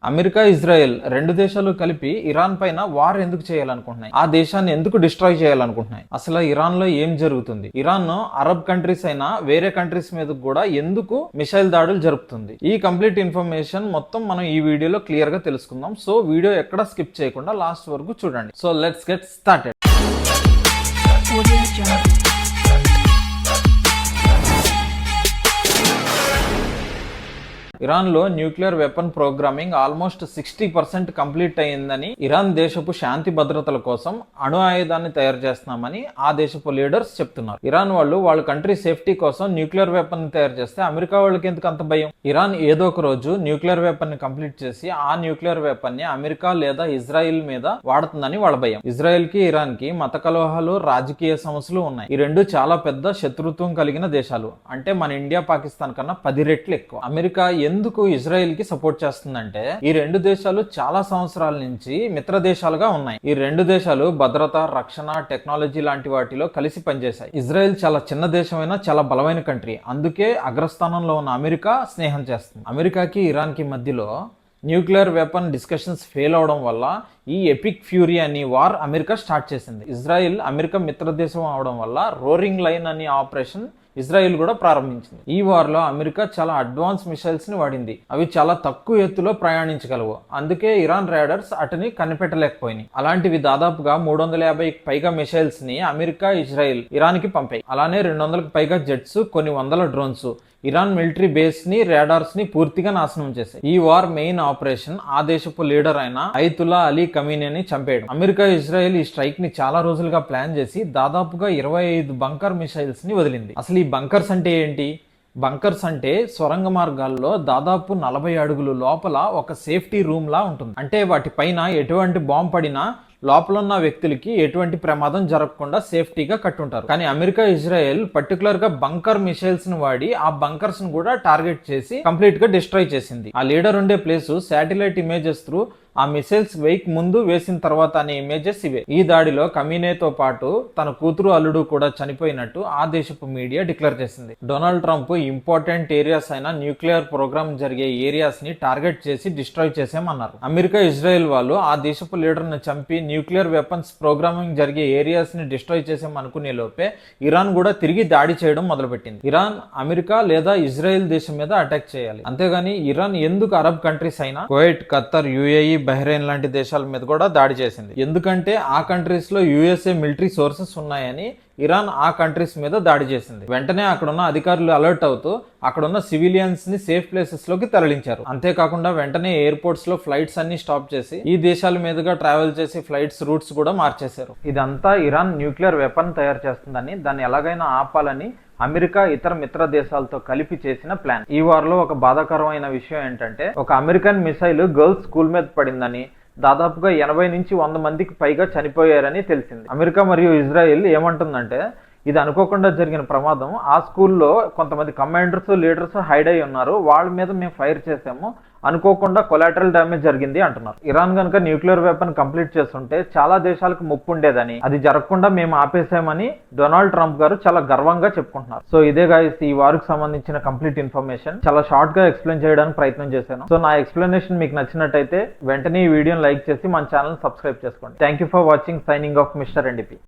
America, Israel రెండు దేశాలు కలిపి ఇరాన్ పైన వార్ ఎందుకు చేయాలనుకుంటున్నాయి? ఆ దేశాన్ని ఎందుకు డిస్ట్రాయ్ చేయాలనుకుంటున్నాయి? అసలు ఇరాన్ లో ఏం జరుగుతుంది? ఇరాన్ అరబ్ కంట్రీస్ అయినా వేరే కంట్రీస్ మీద కూడా ఎందుకు మిసైల్ దాడులు జరుపుతుంది? ఈ కంప్లీట్ ఇన్ఫర్మేషన్ మొత్తం మనం ఈ వీడియోలో క్లియర్ గా తెలుసుకుందాం. సో వీడియో ఎక్కడ స్కిప్ చేయకుండా లాస్ట్ వరకు చూడండి. So let's get started. Iran లో nuclear weapon programming almost 60% complete అయ్యిందని, ఇరాన్ దేశపు శాంతి భద్రతల కోసం అణు ఆయుధాన్ని తయారు చేస్తున్నామని ఆ దేశపు లీడర్స్ చెప్తున్నారు. ఇరాన్ వాళ్ళ కంట్రీ సేఫ్టీ కోసం న్యూక్లియర్ వెపన్ తయారు చేస్తే అమెరికా వాళ్ళకి ఎందుకు అంత భయం? ఇరాన్ ఏదో ఒక రోజు న్యూక్లియర్ వెపన్ ని కంప్లీట్ చేసి ఆ న్యూక్లియర్ వెపన్ ని అమెరికా లేదా ఇజ్రాయిల్ మీద వాడుతుందని వాళ్ళ భయం. ఇజ్రాయెల్ కి ఇరాన్ కి మత కలహాలు, రాజకీయ సమస్యలు ఉన్నాయి. ఈ రెండు చాలా పెద్ద శత్రుత్వం కలిగిన దేశాలు. అంటే మన ఇండియా, పాకిస్తాన్ కన్నా 10 రెట్లు ఎక్కువ. అమెరికా ఎందుకు ఇజ్రాయెల్ కి సపోర్ట్ చేస్తుందంటే, ఈ రెండు దేశాలు చాలా సంవత్సరాల నుంచి మిత్ర దేశాలుగా ఉన్నాయి. ఈ రెండు దేశాలు భద్రత, రక్షణ, టెక్నాలజీ లాంటి వాటిలో కలిసి పనిచేశాయి. ఇజ్రాయెల్ చాలా చిన్న దేశమైనా చాలా బలమైన కంట్రీ. అందుకే అగ్రస్థానంలో ఉన్న అమెరికా స్నేహం చేస్తుంది. అమెరికాకి ఇరాన్ కి మధ్యలో న్యూక్లియర్ వెపన్ డిస్కషన్స్ ఫెయిల్ అవడం వల్ల ఈ ఎపిక్ ఫ్యూరీ అని వార్ అమెరికా స్టార్ట్ చేసింది. ఇజ్రాయెల్ అమెరికా మిత్ర దేశం అవడం వల్ల రోరింగ్ లైన్ అనే ఆపరేషన్ ఇజ్రాయెల్ కూడా ప్రారంభించింది. ఈ వార్ లో అమెరికా చాలా అడ్వాన్స్ మిసైల్స్ ని వాడింది. అవి చాలా తక్కువ ఎత్తులో ప్రయాణించగలవు. అందుకే ఇరాన్ రైడర్స్ అటుని కనిపెట్టలేకపోయినాయి. అలాంటివి దాదాపుగా 350కి పైగా మిసైల్స్ ని అమెరికా, ఇజ్రాయెల్ ఇరాన్ కి పంపాయి. అలానే 200కి పైగా జెట్స్, కొన్ని వందల డ్రోన్స్ ఇరాన్ మిలిటరీ బేస్ ని, రాడార్స్ ని పూర్తిగా నాశనం చేశాయి. ఈ వార్ మెయిన్ ఆపరేషన్ ఆ దేశపు లీడర్ అయిన అయతుల్లా అలీ ఖమీనీని చంపేయడం. అమెరికా, ఇజ్రాయెల్ ఈ స్ట్రైక్ ని చాలా రోజులుగా ప్లాన్ చేసి దాదాపుగా 25 బంకర్ మిసైల్స్ ని వదిలింది. అసలు ఈ బంకర్స్ అంటే ఏంటి? బంకర్స్ అంటే సొరంగ మార్గాల్లో దాదాపు 40 అడుగులు లోపల ఒక సేఫ్టీ రూమ్ లా ఉంటుంది. అంటే వాటి పైన ఎటువంటి బాంబు పడినా లోపల ఉన్న వ్యక్తులకి ఎటువంటి ప్రమాదం జరగకుండా సేఫ్టీగా కట్టుంటారు. కానీ అమెరికా, ఇజ్రాయెల్ పర్టికులర్ గా బంకర్ మిసైల్స్ ని వాడి ఆ బంకర్స్ ను కూడా టార్గెట్ చేసి కంప్లీట్ గా డిస్ట్రాయ్ చేసింది. ఆ లీడర్ ఉండే ప్లేస్ శాటిలైట్ ఇమేజెస్ త్రూ ఆ మిసైల్స్ వెయిక్ ముందు, వేసిన తర్వాత అనే ఇమేజెస్ ఇవే. ఈ దాడిలో ఖమీనీతో పాటు తన కూతురు, అల్లుడు కూడా చనిపోయినట్టు ఆ దేశపు మీడియా డిక్లేర్ చేసింది. డొనాల్డ్ ట్రంప్ ఇంపార్టెంట్ ఏరియాస్ అయిన న్యూక్లియర్ ప్రోగ్రామ్ జరిగే ఏరియాస్ ని టార్గెట్ చేసి డిస్ట్రాయ్ చేసామన్నారు. అమెరికా, ఇజ్రాయెల్ వాళ్ళు ఆ దేశపు లీడర్ ని చంపి న్యూక్లియర్ వెపన్స్ ప్రోగ్రామింగ్ జరిగే ఏరియాస్ ని డిస్ట్రాయ్ చేసామనుకునే లోపే ఇరాన్ కూడా తిరిగి దాడి చేయడం మొదలుపెట్టింది. ఇరాన్ అమెరికా లేదా ఇజ్రాయెల్ దేశం మీద అటాక్ చేయాలి. అంతేగాని ఇరాన్ ఎందుకు అరబ్ కంట్రీస్ అయినా కువైట్, ఖత్తర్, యుఏఈ, బహ్రెయిన్ లాంటి దేశాల మీద కూడా దాడి చేసింది? ఎందుకంటే ఆ కంట్రీస్ లో యుఎస్ఏ మిలిటరీ సోర్సెస్ ఉన్నాయని ఇరాన్ ఆ కంట్రీస్ మీద దాడి చేసింది. వెంటనే అక్కడున్న అధికారులు అలర్ట్ అవుతూ అక్కడున్న సివిలియన్స్ ని సేఫ్ ప్లేసెస్ లోకి తరలించారు. అంతేకాకుండా వెంటనే ఎయిర్పోర్ట్స్ లో ఫ్లైట్స్ అన్ని స్టాప్ చేసి ఈ దేశాల మీదుగా ట్రావెల్ చేసి ఫ్లైట్స్ రూట్స్ కూడా మార్చేశారు. ఇదంతా ఇరాన్ న్యూక్లియర్ వెపన్ తయారు చేస్తుందని, దాన్ని ఎలాగైనా ఆపాలని అమెరికా ఇతర మిత్ర దేశాలతో కలిపి చేసిన ప్లాన్. ఈ వార్ లో ఒక బాధాకరమైన విషయం ఏంటంటే, ఒక అమెరికన్ మిసైల్ గర్ల్స్ స్కూల్ మీద పడిందని, దాదాపుగా 80 నుంచి 100 మందికి పైగా చనిపోయారని తెలిసింది. అమెరికా మరియు ఇజ్రాయెల్ ఏమంటుందంటే, ఇది అనుకోకుండా జరిగిన ప్రమాదం. ఆ స్కూల్లో కొంతమంది కమాండర్స్, లీడర్స్ హైడ్ అయి ఉన్నారు. వాళ్ళ మీద మేము ఫైర్ చేసాము, అనుకోకుండా కొలాటరల్ డ్యామేజ్ జరిగింది అంటున్నారు. ఇరాన్ కనుక న్యూక్లియర్ వెపన్ కంప్లీట్ చేస్తుంటే చాలా దేశాలకు ముప్పు ఉండేదని, అది జరగకుండా మేము ఆపేసామని డొనాల్డ్ ట్రంప్ గారు చాలా గర్వంగా చెప్పుకుంటున్నారు. సో ఇదే గాయ్స్ ఈ వారికి సంబంధించిన కంప్లీట్ ఇన్ఫర్మేషన్. చాలా షార్ట్ గా ఎక్స్ప్లెయిన్ చేయడానికి ప్రయత్నం చేశాను. సో నా ఎక్స్ప్లెనేషన్ మీకు నచ్చినట్టయితే వెంటనే ఈ వీడియోని లైక్ చేసి మన ఛానల్ సబ్స్క్రైబ్ చేసుకోండి. Thank you for watching. Signing off mister NDP.